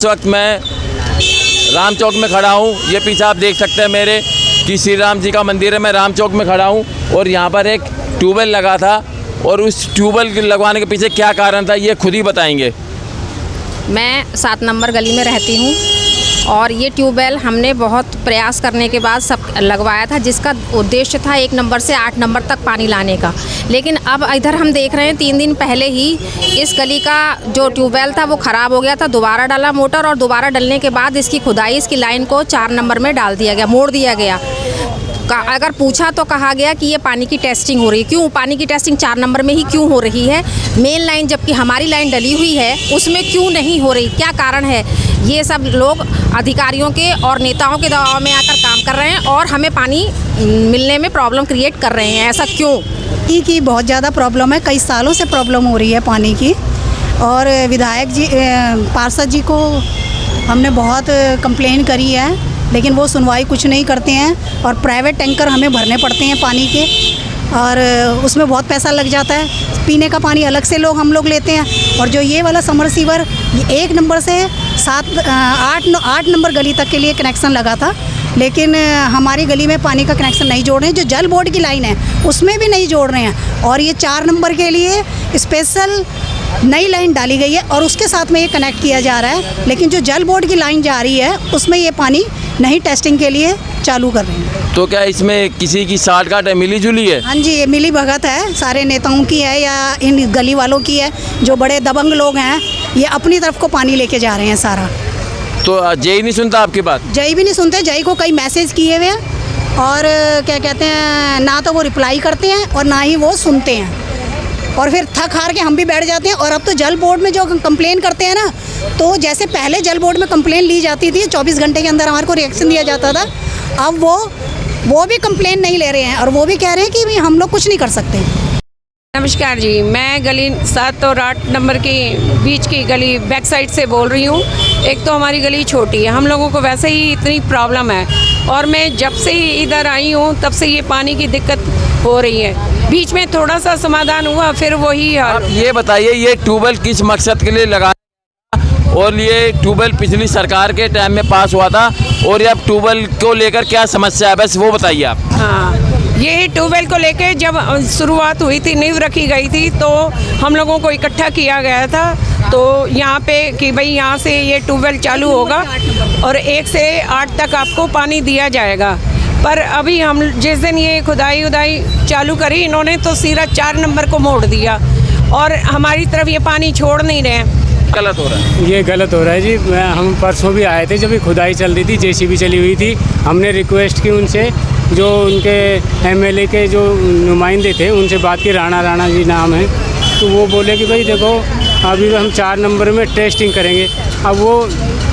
इस वक्त मैं राम चौक में खड़ा हूँ। ये पीछे आप देख सकते हैं मेरे कि श्री राम जी का मंदिर है। मैं राम चौक में खड़ा हूँ और यहाँ पर एक ट्यूबवेल लगा था और उस ट्यूबवेल लगवाने के पीछे क्या कारण था ये खुद ही बताएंगे। मैं 7 नंबर गली में रहती हूँ और ये ट्यूबवेल हमने बहुत प्रयास करने के बाद सब लगवाया था, जिसका उद्देश्य था 1 नंबर से 8 नंबर तक पानी लाने का। लेकिन अब इधर हम देख रहे हैं 3 दिन पहले ही इस गली का जो ट्यूबवेल था वो ख़राब हो गया था। दोबारा डाला मोटर और दोबारा डलने के बाद इसकी खुदाई, इसकी लाइन को 4 नंबर में डाल दिया गया, मोड़ दिया गया। अगर पूछा तो कहा गया कि ये पानी की टेस्टिंग हो रही है। क्यों पानी की टेस्टिंग 4 नंबर में ही क्यों हो रही है? मेन लाइन जबकि हमारी लाइन डली हुई है उसमें क्यों नहीं हो रही? क्या कारण है? ये सब लोग अधिकारियों के और नेताओं के दबाव में आकर काम कर रहे हैं और हमें पानी मिलने में प्रॉब्लम क्रिएट कर रहे हैं। ऐसा क्यों? की बहुत ज़्यादा प्रॉब्लम है, कई सालों से प्रॉब्लम हो रही है पानी की। और विधायक जी, पार्षद जी को हमने बहुत कंप्लेन करी है, लेकिन वो सुनवाई कुछ नहीं करते हैं। और प्राइवेट टैंकर हमें भरने पड़ते हैं पानी के और उसमें बहुत पैसा लग जाता है। पीने का पानी अलग से हम लोग लेते हैं। और जो ये वाला समरसीवर 1 नंबर से 8 नंबर गली तक के लिए कनेक्शन लगा था, लेकिन हमारी गली में पानी का कनेक्शन नहीं जोड़ रहे हैं। जो जल बोर्ड की लाइन है उसमें भी नहीं जोड़ रहे हैं और ये 4 नंबर के लिए स्पेशल नई लाइन डाली गई है और उसके साथ में ये कनेक्ट किया जा रहा है। लेकिन जो जल बोर्ड की लाइन जा रही है उसमें ये पानी नहीं टेस्टिंग के लिए चालू कर रहे हैं। तो क्या इसमें किसी की साठगांठ है, मिली जुली है? हाँ जी, ये मिली भगत है, सारे नेताओं की है या इन गली वालों की है। जो बड़े दबंग लोग हैं ये अपनी तरफ को पानी लेके जा रहे हैं सारा। तो जय नहीं सुनता आपकी बात? जय भी नहीं सुनते। जय को कई मैसेज किए हुए हैं और क्या कहते हैं, ना तो वो रिप्लाई करते हैं और ना ही वो सुनते हैं। और फिर थक हार के हम भी बैठ जाते हैं। और अब तो जल बोर्ड में जो कंप्लेन करते हैं ना, तो जैसे पहले जल बोर्ड में कंप्लेन ली जाती थी 24 घंटे के अंदर हमारे को रिएक्शन दिया जाता था, अब वो भी कंप्लेन नहीं ले रहे हैं और वो भी कह रहे हैं कि हम लोग कुछ नहीं कर सकते। नमस्कार जी, मैं गली 7 और 8 नंबर की बीच की गली बैक साइड से बोल रही हूँ। एक तो हमारी गली छोटी है, हम लोगों को वैसे ही इतनी प्रॉब्लम है और मैं जब से ही इधर आई हूँ तब से ये पानी की दिक्कत हो रही है। बीच में थोड़ा सा समाधान हुआ, फिर वही आप ये बताइए ये ट्यूबवेल किस मकसद के लिए लगा और ये ट्यूबवेल पिछली सरकार के टाइम में पास हुआ था और ये अब ट्यूबवेल को लेकर क्या समस्या है, बस वो बताइए आप। हाँ, ये ट्यूबवेल को लेके जब शुरुआत हुई थी, नींव रखी गई थी, तो हम लोगों को इकट्ठा किया गया था। तो यहाँ पे कि भाई यहाँ से ये ट्यूबवेल चालू होगा और 1 से 8 तक आपको पानी दिया जाएगा। पर अभी हम जिस दिन ये खुदाई चालू करी, इन्होंने तो सीधा 4 नंबर को मोड़ दिया और हमारी तरफ ये पानी छोड़ नहीं रहे हैं। गलत हो रहा है, ये गलत हो रहा है जी। हम परसों भी आए थे जब ये खुदाई चल रही थी, जेसीबी चली हुई थी। हमने रिक्वेस्ट की उनसे, जो उनके एमएलए के जो नुमाइंदे थे उनसे बात की, राणा जी नाम है। तो वो बोले कि भाई देखो अभी हम 4 नंबर में टेस्टिंग करेंगे। अब वो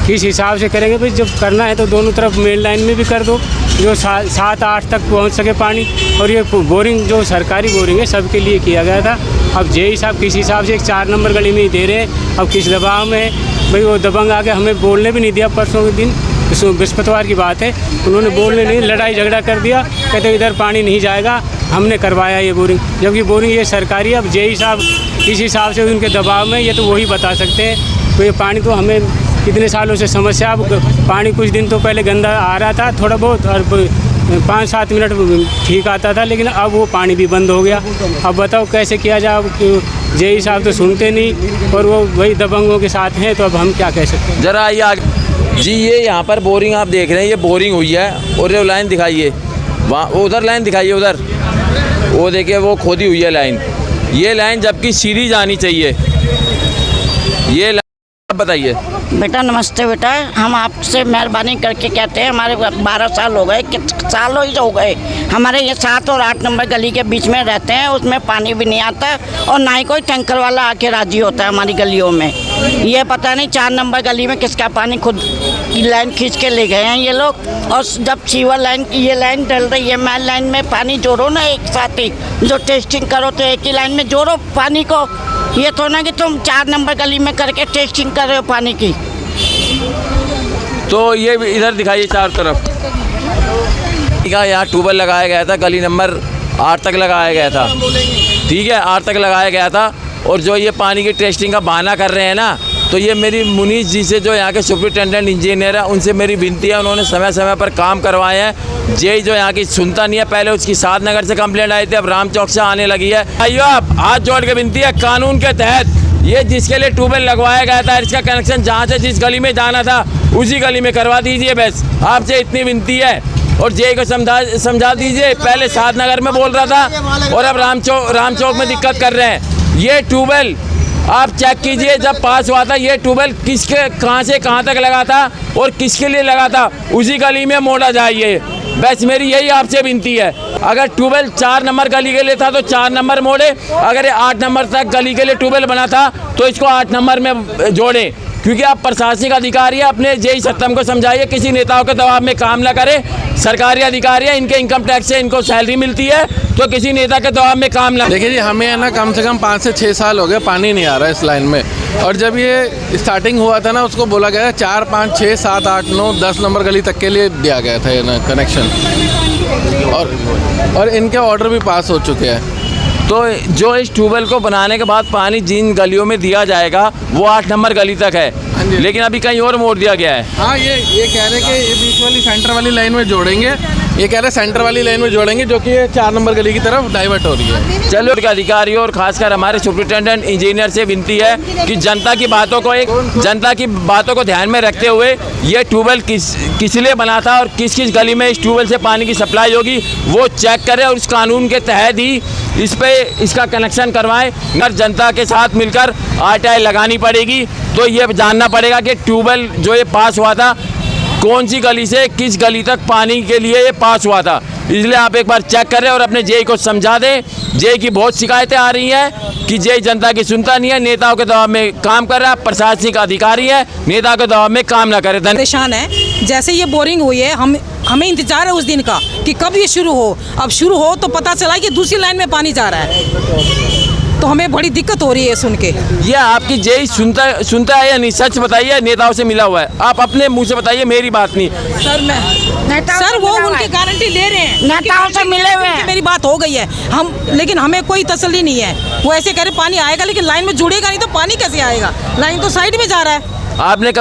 किस हिसाब से करेंगे भाई, जब करना है तो दोनों तरफ मेन लाइन में भी कर दो जो 7-8 तक पहुंच सके पानी। और ये बोरिंग जो सरकारी बोरिंग है सबके लिए किया गया था। अब जे साहब किस हिसाब से 4 नंबर गली में ही दे रहे हैं। अब किस दबाव में भाई, वो दबंग आके हमें बोलने भी नहीं दिया। परसों के दिन बृहस्पतिवार की बात है, उन्होंने बोलने नहीं, लड़ाई झगड़ा कर दिया, कहते इधर पानी नहीं जाएगा, हमने करवाया ये बोरिंग। जबकि बोरिंग ये सरकारी है। अब जे साहब किस हिसाब से उनके दबाव में, ये तो वही बता सकते हैं। तो ये पानी तो हमें कितने सालों से समस्या। अब पानी कुछ दिन तो पहले गंदा आ रहा था थोड़ा बहुत और 5-7 मिनट ठीक आता था, लेकिन अब वो पानी भी बंद हो गया। अब बताओ कैसे किया जाए? अब जे साहब तो सुनते नहीं और वो वही दबंगों के साथ हैं, तो अब हम क्या कह सकते हैं। जरा आइए आगे जी। ये यहाँ पर बोरिंग आप देख रहे हैं, ये बोरिंग हुई है और ये लाइन दिखाइए, वहाँ उधर लाइन दिखाइए, उधर वो देखिए वो खोदी हुई है लाइन। ये लाइन जबकि सीधी जानी चाहिए, ये लाइन बताइए। बेटा नमस्ते बेटा, हम आपसे मेहरबानी करके कहते हैं, हमारे 12 साल हो गए, सालों ही हो गए हमारे ये 7 और 8 नंबर गली के बीच में रहते हैं। उसमें पानी भी नहीं आता और ना ही कोई टैंकर वाला आके राजी होता है हमारी गलियों में। ये पता नहीं 4 नंबर गली में किसका पानी खुद की लाइन खींच के ले गए हैं ये लोग। और जब सीवर लाइन की ये लाइन डल रही है, मेन लाइन में पानी जोड़ो ना एक साथ ही, जो टेस्टिंग करो तो एक ही लाइन में जोड़ो पानी को। ये तो ना कि तुम 4 नंबर गली में करके टेस्टिंग कर रहे हो पानी की। तो ये इधर दिखाइए चारों तरफ। यहाँ ट्यूबवेल लगाया गया था, गली नंबर 8 तक लगाया गया था, ठीक है, 8 तक लगाया गया था। और जो ये पानी की टेस्टिंग का बहाना कर रहे हैं ना, तो ये मेरी मुनीश जी से जो यहाँ के सुपरिटेंडेंट इंजीनियर है उनसे मेरी विनती है, उन्होंने समय समय पर काम करवाए हैं। जेई जो यहाँ की सुनता नहीं है, पहले उसकी सात नगर से कंप्लेंट आई थी, अब राम चौक से आने लगी है। आइयो आप हाथ जोड़ के विनती है, कानून के तहत ये जिसके लिए ट्यूबवेल लगवाया गया था, इसका कनेक्शन जहाँ से जिस गली में जाना था उसी गली में करवा दीजिए। बस आपसे इतनी विनती है, और जेई को समझा दीजिए। पहले सात नगर में बोल रहा था और अब राम चौक में दिक्कत कर रहे हैं। ये ट्यूबवेल आप चेक कीजिए, जब पास हुआ था ये ट्यूबवेल किसके कहाँ से कहाँ तक लगा था और किसके लिए लगा था, उसी गली में मोड़ा जाइए। बस मेरी यही आपसे विनती है। अगर ट्यूबवेल 4 नंबर गली के लिए था तो 4 नंबर मोड़े, अगर ये 8 नंबर तक गली के लिए ट्यूबवेल बना था तो इसको 8 नंबर में जोड़े। क्योंकि आप प्रशासनिक अधिकारी हैं, अपने जेई सत्तम को समझाइए, किसी नेताओं के दबाव में काम ना करें। सरकारी अधिकारी हैं, इनके इनकम टैक्स से इनको सैलरी मिलती है, तो किसी नेता के दबाव में काम ना। देखिए जी, हमें है ना कम से कम 5 से 6 साल हो गए पानी नहीं आ रहा है इस लाइन में। और जब ये स्टार्टिंग हुआ था ना, उसको बोला गया 4, 5, 6, 7, 8, 9, 10 नंबर गली तक के लिए दिया गया था ये ना कनेक्शन, और इनके ऑर्डर भी पास हो चुके हैं। तो जो इस ट्यूबवेल को बनाने के बाद पानी जिन गलियों में दिया जाएगा वो 8 नंबर गली तक है, लेकिन अभी कहीं और मोड़ दिया गया है। हाँ, ये कह रहे कि ये बीच वाली सेंटर वाली लाइन में जोड़ेंगे, ये कह रहे सेंटर वाली लाइन में जोड़ेंगे, जो कि ये 4 नंबर गली की तरफ डाइवर्ट हो रही है। चलो, अधिकारियों और खासकर हमारे सुपरिटेंडेंट इंजीनियर से विनती है कि जनता की बातों को ध्यान में रखते हुए ये ट्यूबवेल किस लिए बना था और किस किस गली में इस ट्यूबवेल से पानी की सप्लाई होगी वो चेक करें, और इस कानून के तहत ही इसका कनेक्शन करवाएं। अगर जनता के साथ मिलकर RTI लगानी पड़ेगी तो ये जानना पड़ेगा कि ट्यूबवेल जो ये पास हुआ था कौन सी गली से किस गली तक पानी के लिए ये पास हुआ था। इसलिए आप एक बार चेक करें और अपने जेई को समझा दें। जेई की बहुत शिकायतें आ रही हैं कि जेई जनता की सुनता नहीं है, नेताओं के दबाव में काम कर रहा है। प्रशासनिक अधिकारी है, नेता के दबाव में काम ना करे। परेशान है। जैसे ये बोरिंग हुई है, हमें इंतजार है उस दिन का कि कब ये शुरू हो। अब शुरू हो तो पता चला कि दूसरी लाइन में पानी जा रहा है, तो हमें बड़ी दिक्कत हो रही है सुन के। ये आपकी जेई सुनता है या नहीं, सच बताइए। नेताओं से मिला हुआ है, आप अपने मुंह से बताइए, मेरी बात नहीं। सर वो उनकी गारंटी ले रहे हैं, नेताओं से मिले हुए हैं। मेरी बात हो गई है, लेकिन हमें कोई तसल्ली नहीं है। वो ऐसे कह रहे पानी आएगा, लेकिन लाइन में जुड़ेगा नहीं तो पानी कैसे आएगा? लाइन तो साइड में जा रहा है। आपने